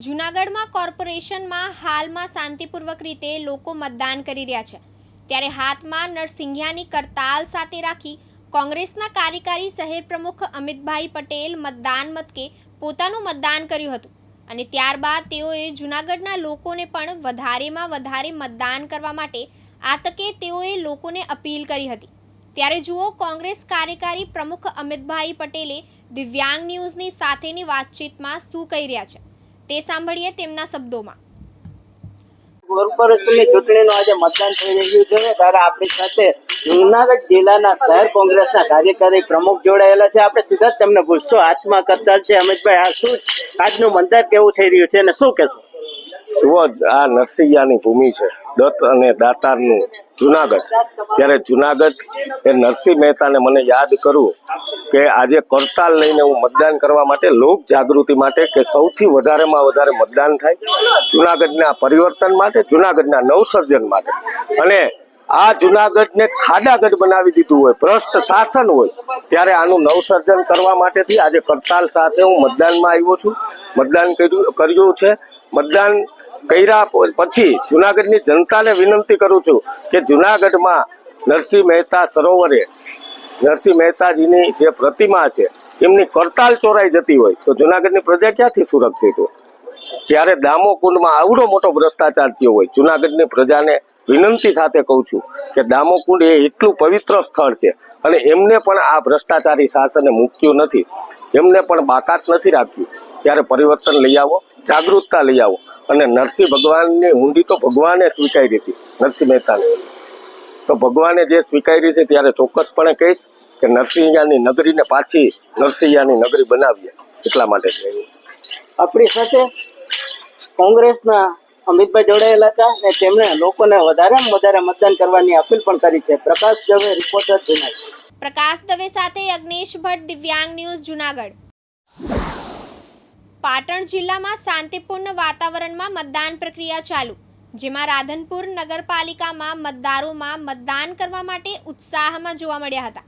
જૂનાગઢમાં કોર્પોરેશનમાં હાલમાં શાંતિપૂર્વક રીતે લોકો મતદાન કરી રહ્યા છે, ત્યારે હાથમાં નરસિંઘિયાની કરતાલ સાથે રાખી કોંગ્રેસના કાર્યકારી શહેર પ્રમુખ અમિતભાઈ પટેલ મતદાન મથકે પોતાનું મતદાન કર્યું હતું અને ત્યારબાદ તેઓએ જૂનાગઢના લોકોને પણ વધારેમાં વધારે મતદાન કરવા માટે આ તકે તેઓએ લોકોને અપીલ કરી હતી। ત્યારે જુઓ કોંગ્રેસ કાર્યકારી પ્રમુખ અમિતભાઈ પટેલે દિવ્યાંગ ન્યૂઝની સાથેની વાતચીતમાં શું કહી રહ્યા છે તે સાંભળીએ તેમના શબ્દોમાં। કોર્પોરેશનની ચૂંટણીનું આજે મતદાન થઈ રહ્યું છે ત્યારે આપણી સાથે જૂનાગઢ જિલ્લાના શહેર કોંગ્રેસના કાર્યકારી પ્રમુખ જોડાયેલા છે। આપણે સીધા જ તેમને પૂછશું, હાથમાં કરતાલ છે અમિતભાઈ, આ શું આજનું મતદાન કેવું થઈ રહ્યું છે અને શું કહેશો? જુઓ, આ નરસિંહયાની ભૂમિ છે, દત્ત અને દાતારનું જુનાગઢ। ત્યારે જુનાગઢ એ નરસિંહ મહેતાને મને યાદ કરું કે આજે કરતાલ લઈને હું મતદાન કરવા માટે, લોક જાગૃતિ માટે, કે સૌથી વધારેમાં વધારે મતદાન થાય જુનાગઢના પરિવર્તન માટે, જુનાગઢના નવસર્જન માટે। અને આ જુનાગઢને ખાડાગઢ બનાવી દીધું હોય, ભ્રષ્ટ શાસન હોય, ત્યારે આનું નવસર્જન કરવા માટેથી આજે કરતાલ સાથે હું મતદાનમાં આવ્યો છું, મતદાન કર્યું છે। મતદાન કર્યા પછી જુનાગઢની જનતાને વિનંતી કરું છું કે જુનાગઢમાં નરસિંહ મહેતા સરોવરે નરસિંહ મહેતાજીની જે પ્રતિમા છે એમની કરતાલ ચોરાઈ જતી હોય તો જુનાગઢની પ્રજા ક્યાંથી સુરક્ષિત હોય? જ્યારે દામોકુંડમાં આવડો મોટો ભ્રષ્ટાચાર થયો હોય, જુનાગઢની પ્રજાને વિનંતી સાથે કહું છું કે દામોકુંડ એ એટલું પવિત્ર સ્થળ છે અને એમને પણ આ ભ્રષ્ટાચારી શાસને મૂક્યું નથી, એમને પણ બાકાત નથી રાખ્યું। ત્યારે પરિવર્તન લઈ આવો, જાગૃતતા લઈ આવો। અને નરસિંહ ભગવાનની હુંડી તો ભગવાને સ્વીકારી હતી, નરસિંહ મહેતાને, તો ભગવાને જે સ્વીકારી છે ત્યારે ચોક્કસપણે કહીશ કે નરસિંહયાની નગરીને પાછી નરસિંહયાની નગરી બનાવીએ, એટલા માટે આપણી સાથે કોંગ્રેસના અમિતભાઈ જોડાયેલા હતા અને તેમણે લોકોને વધારેમાં વધારે મતદાન કરવાની અપીલ પણ કરી છે। પ્રકાશ દવે, રિપોર્ટર, જૂનાગઢ। પ્રકાશ દવે સાથે અગ્નેશ ભટ્ટ, દિવ્યાંગ ન્યૂઝ, જૂનાગઢ। પાટણ જિલ્લામાં શાંતિપૂર્ણ વાતાવરણમાં મતદાન પ્રક્રિયા ચાલુ, જેમાં રાધનપુર નગરપાલિકામાં મતદારોમાં મતદાન કરવા માટે ઉત્સાહમાં જોવા મળ્યા હતા।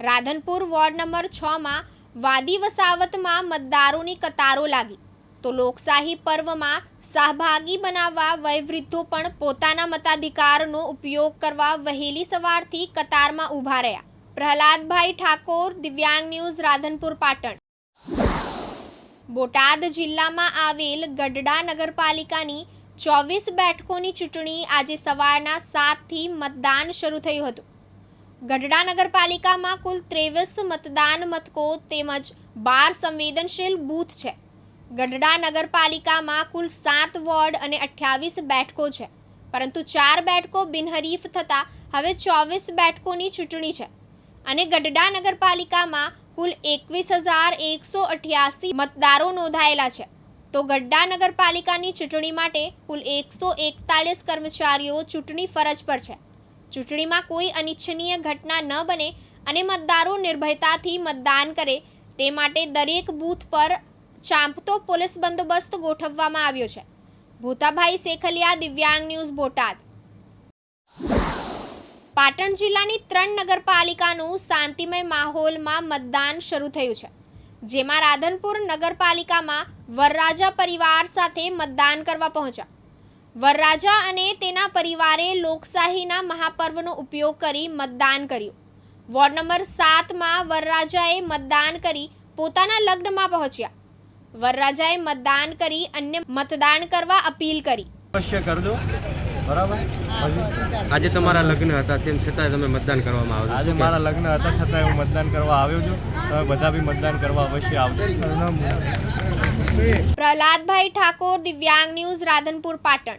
રાધનપુર વોર્ડ નંબર 6માં વાદી વસાવતમાં મતદારોની કતારો લાગી, તો લોકશાહી પર્વમાં સહભાગી બનાવવા વયવૃદ્ધો પણ પોતાના મતાધિકારનો ઉપયોગ કરવા વહેલી સવારથી કતારમાં ઊભા રહ્યા। પ્રહલાદભાઈ ઠાકોર, દિવ્યાંગ ન્યૂઝ, રાધનપુર, પાટણ। બોટાદ જિલ્લામાં આવેલ ગઢડા નગરપાલિકાની 24 બેઠકોની ચૂંટણી આજે સવારના 7થી મતદાન શરૂ થયું હતું। ગઢડા નગરપાલિકામાં કુલ 23 મતદાન મથકો તેમજ 12 સંવેદનશીલ બૂથ છે। ગઢડા નગરપાલિકામાં કુલ 7 વોર્ડ અને 28 બેઠકો છે, પરંતુ 4 બેઠકો બિનહરીફ થતાં હવે 24 બેઠકોની ચૂંટણી છે અને ગઢડા નગરપાલિકામાં કુલ 21,188 મતદારો નોંધાયેલા છે, તો ગઢડા નગરપાલિકાની ચૂંટણી માટે કુલ 141 કર્મચારીઓ ચૂંટણી ફરજ પર છે। ચૂંટણીમાં કોઈ અનિચ્છનીય ઘટના ન બને અને મતદારો નિર્ભયતાથી મતદાન કરે તે માટે દરેક બૂથ પર ચાંપતો પોલીસ બંદોબસ્ત ગોઠવવામાં આવ્યો છે। ભૂતાભાઈ શેખલિયા, દિવ્યાંગ ન્યૂઝ, બોટાદ। પાટણ જિલ્લાની 3 નગરપાલિકાનું શાંતિમય માહોલમાં મતદાન શરૂ થયું છે, જેમાં રાધનપુર નગરપાલિકામાં વરરાજા પરિવાર સાથે મતદાન કરવા પહોંચ્યા। વરરાજા અને તેના પરિવારે લોકશાહીના મહાપર્વનો ઉપયોગ કરી મતદાન કર્યું। વોર્ડ નંબર 7માં વરરાજાએ મતદાન કરી પોતાના લગ્નમાં પહોંચ્યા। વરરાજાએ મતદાન કરી અન્ય મતદાન કરવા અપીલ કરી। અવશ્ય કરજો, બરાબર। આજે તમારા લગ્ન હતા તેમ છતાં તમે મતદાન કરવામાં આવ્યો? આજે મારા લગ્ન હતા છતાં હું મતદાન કરવા આવ્યો છું, તમે બધા બી મતદાન કરવા અવશ્ય આવજો। પ્રહલાદભાઈ ઠાકોર, દિવ્યાંગ ન્યૂઝ, રાધનપુર, પાટણ।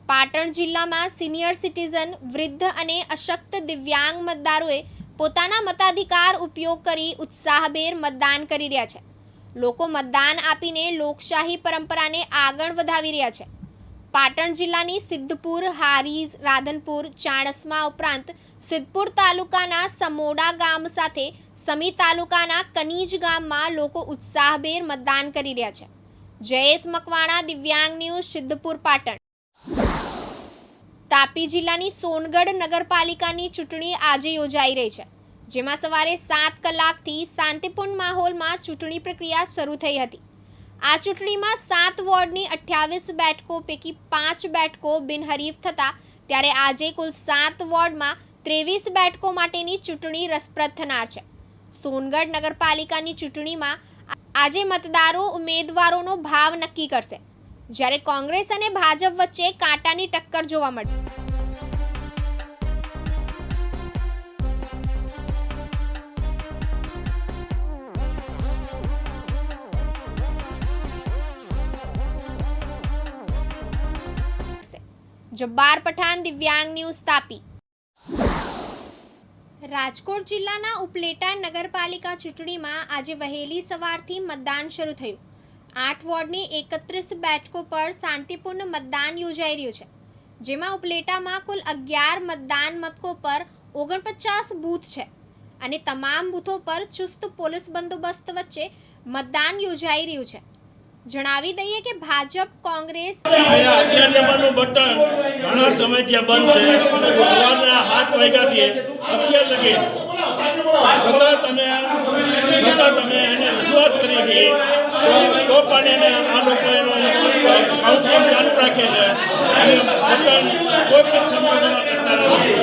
પાટણ જિલ્લામાં સિનિયર સિટીઝન, વૃદ્ધ અને અશક્ત દિવ્યાંગ મતદારોએ પોતાના મતાધિકાર ઉપયોગ કરી ઉત્સાહભેર મતદાન કરી રહ્યા છે। લોકો મતદાન આપીને લોકશાહી પરંપરાને આગળ વધાવી રહ્યા છે। પાટણ જિલ્લાની સિદ્ધપુર, હારીજ, રાધનપુર, ચાણસ્મા ઉપરાંત સિદ્ધપુર તાલુકાના સમોડા ગામ સાથે સમી તાલુકાના કનીજ ગામમાં લોકો ઉત્સાહભેર મતદાન કરી રહ્યા છે। જયેશ મકવાણા, દિવ્યાંગ ન્યૂઝ, સિદ્ધપુર, પાટણ। તાપી જિલ્લાની સોનગઢ નગરપાલિકાની ચૂંટણી આજે યોજાઈ રહી છે, જેમાં સવારે 7 કલાકથી શાંતિપૂર્ણ માહોલમાં ચૂંટણી પ્રક્રિયા શરૂ થઈ હતી। આ ચૂંટણીમાં 7 વોર્ડની 28 બેઠકો પૈકી 5 બેઠકો બિનહરીફ થતા ત્યારે આજે કુલ 7 વોર્ડમાં 23 બેઠકો માટેની ચૂંટણી રસપ્રદ થનાર છે. સોનગઢ નગરપાલિકાની ચૂંટણીમાં આજે મતદારો ઉમેદવારોનો ભાવ નક્કી કરશે, જ્યારે કોંગ્રેસ અને ભાજપ વચ્ચે કાંટાની ટક્કર જોવા મળી. જબ્બાર પઠાણ, દિવ્યાંગ ન્યૂઝ, તાપી. રાજકોટ જિલ્લાના ઉપલેટા નગરપાલિકા ચૂંટણીમાં આજે વહેલી સવારથી મતદાન શરૂ થયું. 8 વોર્ડની 31 બેઠકો પર શાંતિપૂર્ણ મતદાન યોજાઈ રહ્યું છે, જેમાં ઉપલેટામાં કુલ 11 મતદાન મથકો પર 49 બૂથ છે અને તમામ બૂથો પર ચુસ્ત પોલીસ બંદોબસ્ત વચ્ચે મતદાન યોજાઈ રહ્યું છે. જણાવી દઈએ કે ભાજપ, કોંગ્રેસ અહીંયા 11 નંબરનું બટન ઘણા સમયથી બંધ છે. સવારના 7 વાગ્યાથી 11 લગી સતત અમે એને રજૂઆત કરી છે, તો પણ એને આ લોકો એનો કાઉન્ટિંગ ચાલુ રાખે છે અને બટન કોઈ પણ સમયમાં કરતા નથી.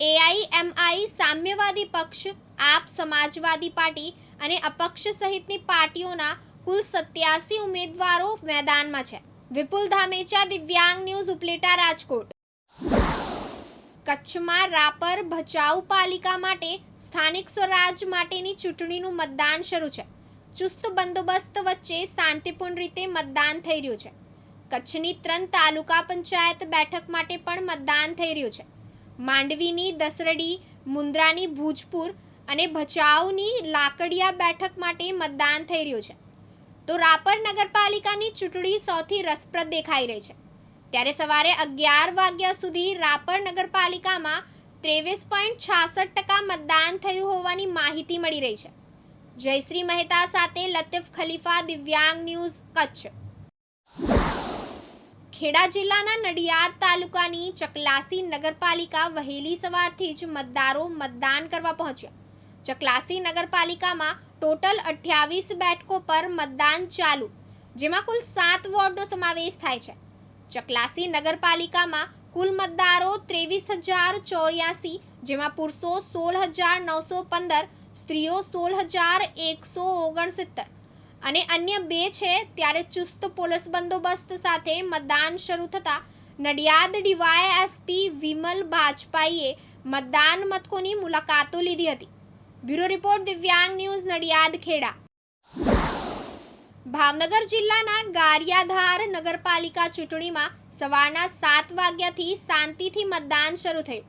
એઆઈએમઆઈ, સામ્યવાદી પક્ષ, આપ, સમાજવાદી પાર્ટી અને અપક્ષ સહિતની પાર્ટીઓના કુલ 87 ઉમેદવારો મેદાનમાં છે. વિપુલ ધામેચા, દિવ્યાંગ ન્યૂઝ, ઉપલેટા, રાજકોટ. કચ્છમાં રાપર ભચાઉ પાલિકા માટે સ્થાનિક સ્વરાજ માટેની ચૂંટણીનું મતદાન શરૂ છે. ચુસ્ત બંદોબસ્ત વચ્ચે શાંતિપૂર્ણ રીતે મતદાન થઈ રહ્યું છે. કચ્છની 3 તાલુકા પંચાયત બેઠક માટે પણ મતદાન થઈ રહ્યું છે. માંડવીની દસરડી, મુન્દ્રાની ભૂજપુર અને ભચાઉની લાકડિયા બેઠક માટે મતદાન થઈ રહ્યું છે. તો રાપર નગરપાલિકાની ચૂંટણી સૌથી રસપ્રદ દેખાઈ રહી છે. ત્યારે સવારે 11 વાગ્યા સુધી રાપર નગરપાલિકામાં 23.66% મતદાન થયું હોવાની માહિતી મળી રહી છે. જયશ્રી મહેતા સાથે લતીફ ખલીફા, દિવ્યાંગ ન્યૂઝ, કચ્છ. ખેડા જિલ્લાના નડિયાદ તાલુકાની ચકલાસી નગરપાલિકા વહેલી સવારથી જ મતદારો મતદાન કરવા પહોંચ્યા. ચકલાસી નગરપાલિકામાં ટોટલ 28 બેઠકો પર મતદાન ચાલુ, જેમાં કુલ 7 વોર્ડનો સમાવેશ થાય છે. ચકલાસી નગરપાલિકામાં કુલ મતદારો 23,084, જેમાં પુરુષો 16,915, સ્ત્રીઓ 16,169 અને અન્ય 2 છે. ત્યારે ચુસ્ત પોલીસ બંદોબસ્ત સાથે મતદાન શરૂ થતાં નડિયાદ ડીવાયએસપી વિમલ બાજપાઈએ મતદાન મથકોની મુલાકાતો લીધી હતી. બ્યુરો રિપોર્ટ, દિવ્યાંગ ન્યૂઝ, નડિયાદ, ખેડા. ભાવનગર જિલ્લાના ગારિયાધાર નગરપાલિકા ચૂંટણીમાં સવારના 7 વાગ્યાથી શાંતિથી મતદાન શરૂ થયું.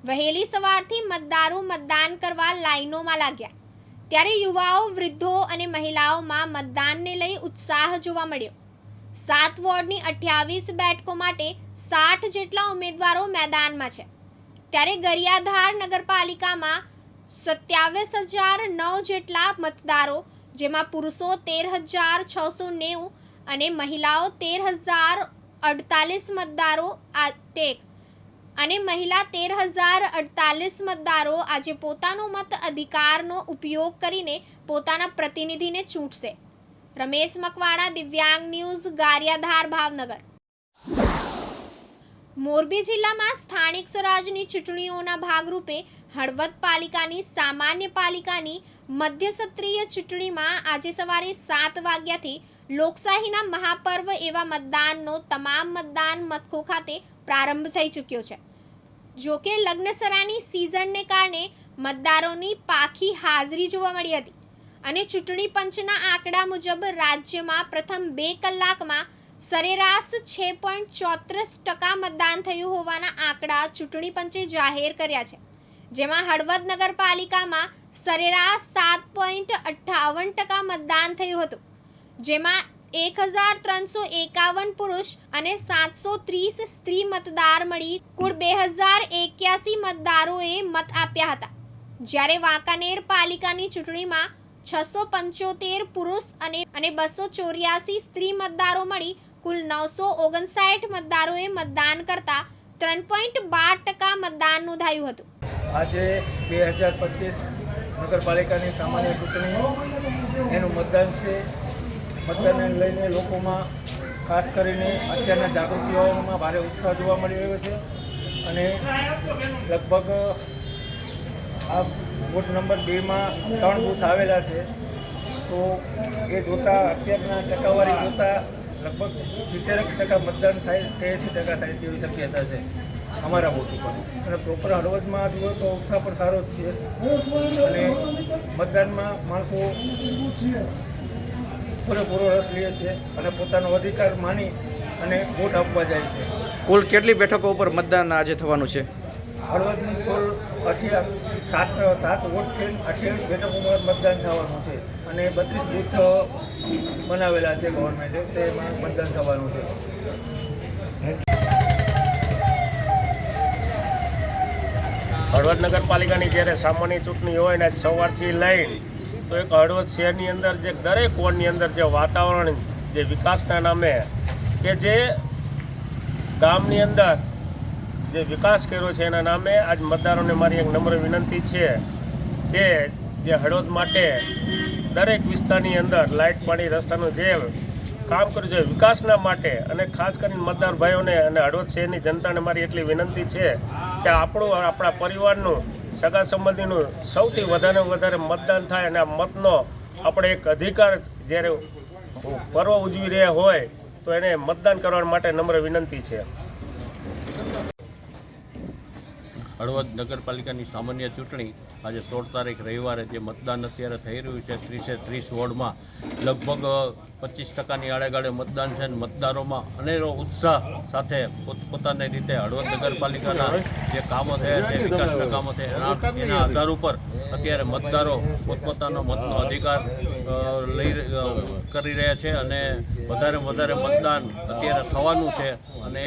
વહેલી સવારથી મતદારો મતદાન કરવા લાઈનોમાં લાગ્યા. ત્યારે યુવાઓ, વૃદ્ધો અને મહિલાઓમાં મતદાનને લઈ ઉત્સાહ જોવા મળ્યો. 7 વોર્ડની 28 બેઠકો માટે 60 જેટલા ઉમેદવારો મેદાનમાં છે. ત્યારે ગરિયાધાર નગરપાલિકામાં 27,009 જેટલા મતદારો, જેમાં પુરુષો 13,690 અને મહિલાઓ 13,048 મતદારો અને મહિલા 13,048 મતદારો આજે પોતાનો મત અધિકારનો ઉપયોગ કરીને પોતાના પ્રતિનિધિને ચૂંટશે. રમેશ મકવાણા, દિવ્યાંગ ન્યૂઝ, ગારિયાધાર, ભાવનગર. મોરબી જિલ્લામાં સ્થાનિક સ્વરાજની ચૂંટણીઓના ભાગરૂપે હળવદ પાલિકાની સામાન્ય પાલિકાની મધ્યસત્રીય ચૂંટણીમાં આજે સવારે 7 વાગ્યાથી લોકશાહીના મહાપર્વ એવા મતદાનનો તમામ મતદાન મથકો ખાતે પ્રારંભ થઈ ચૂક્યો છે. જોકે લગ્નસરાની સિઝનને કારણે મતદારોની પાખી હાજરી જોવા મળી હતી અને ચૂંટણી પંચના આંકડા મુજબ રાજ્યમાં પ્રથમ 2 કલાકમાં સરેરાશ 6.34% મતદાન થયું હોવાના આંકડા ચૂંટણી પંચે જાહેર કર્યા છે. જેમાં હળવદ નગરપાલિકામાં સરેરાશ 7.58% મતદાન થયું હતું, જેમાં 1,351 પુરુષ અને 730 સ્ત્રી મતદાર મળી કુલ 2,081 મતદારોએ મત આપ્યા હતા. જ્યારે વાંકાનેર પાલિકાની ચૂંટણીમાં 675 પુરુષ અને 284 સ્ત્રી મતદારો મળી કુલ 959 મતદારોએ મતદાન કરતા 3.12% મતદાન નોંધાયું હતું. આજે 2025 નગરપાલિકાની સામાન્ય ચૂંટણી એનું મતદાન છે. મતદાનને લઈને લોકોમાં ખાસ કરીને અત્યારના જાગૃતિઓમાં ભારે ઉત્સાહ જોવા મળી રહ્યો છે અને લગભગ આ વોર્ડ નંબર 2માં 3 બૂથ આવેલા છે. તો એ જોતાં અત્યારના ટકાવારી જોતાં લગભગ 70% મતદાન થાય કે 80% થાય તેવી શક્યતા છે અમારા વોટ ઉપર. અને પ્રોપર હળવદમાં જુઓ તો ઉત્સાહ પણ સારો જ છે અને મતદાનમાં માણસો પૂરેપૂરો રસ લે છે અને પોતાનો અધિકાર માની અને વોટ આપવા જાય છે. કુલ કેટલી બેઠકો ઉપર મતદાન આજે થવાનું છે? હળવદની કુલ 7 વોટ છે, 28 બેઠકો પર મતદાન થવાનું છે અને 32 બૂથ બનાવેલા છે ગવર્મેન્ટે, તેમાં મતદાન થવાનું છે. હળવદ નગરપાલિકાની જ્યારે સામાન્ય ચૂંટણી હોય ને સવારથી લઈને તો એક હળવદ શહેરની અંદર જે દરેક વોર્ડની અંદર જે વાતાવરણ જે વિકાસના નામે કે જે ગામની અંદર જે વિકાસ કર્યો છે એના નામે આજ મતદારોને મારી એક નમ્ર વિનંતી છે કે જે હળવદ માટે દરેક વિસ્તારની અંદર લાઇટ પાણી રસ્તાનું જે કામ કર્યું છે વિકાસના માટે અને ખાસ કરીને મતદાર ભાઈઓને અને હળવદ શહેરની જનતાને મારી એટલી વિનંતી છે કે આપણા પરિવારનું સગા સંબંધીનું સૌથી વધારે મતદાન થાય અને આ મતનો આપણે એક અધિકાર જ્યારે પર્વ ઉજવી રહ્યા હોય તો એને મતદાન કરવા માટે નમ્ર વિનંતી છે. હળવદ નગરપાલિકાની સામાન્ય ચૂંટણી આજે 16 તારીખ રવિવારે જે મતદાન અત્યારે થઈ રહ્યું છે 30 વોર્ડમાં લગભગ 25%ની આડેગાળે મતદાન છે અને મતદારોમાં અનેરો ઉત્સાહ સાથે પોતપોતાની રીતે હળવદ નગરપાલિકાના જે કામો થયા છે વિકાસના કામો થયા એના આધાર ઉપર અત્યારે મતદારો પોતપોતાનો મતનો અધિકાર કરી રહ્યા છે અને વધારે મતદાન અત્યારે થવાનું છે અને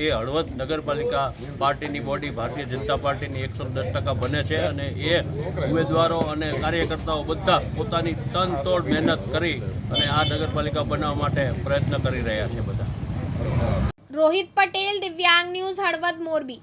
એ હળવદ નગરપાલિકા પાર્ટીની બોડી ભારતીય જનતા પાર્ટીની 110% બને છે અને એ ઉમેદવારો અને કાર્યકર્તાઓ બધા પોતાની તનતોડ મહેનત કરી અને આ નગરપાલિકા બનાવવા માટે પ્રયત્ન કરી રહ્યા છે બધા. રોહિત પટેલ, દિવ્યાંગ ન્યૂઝ, હળવદ, મોરબી.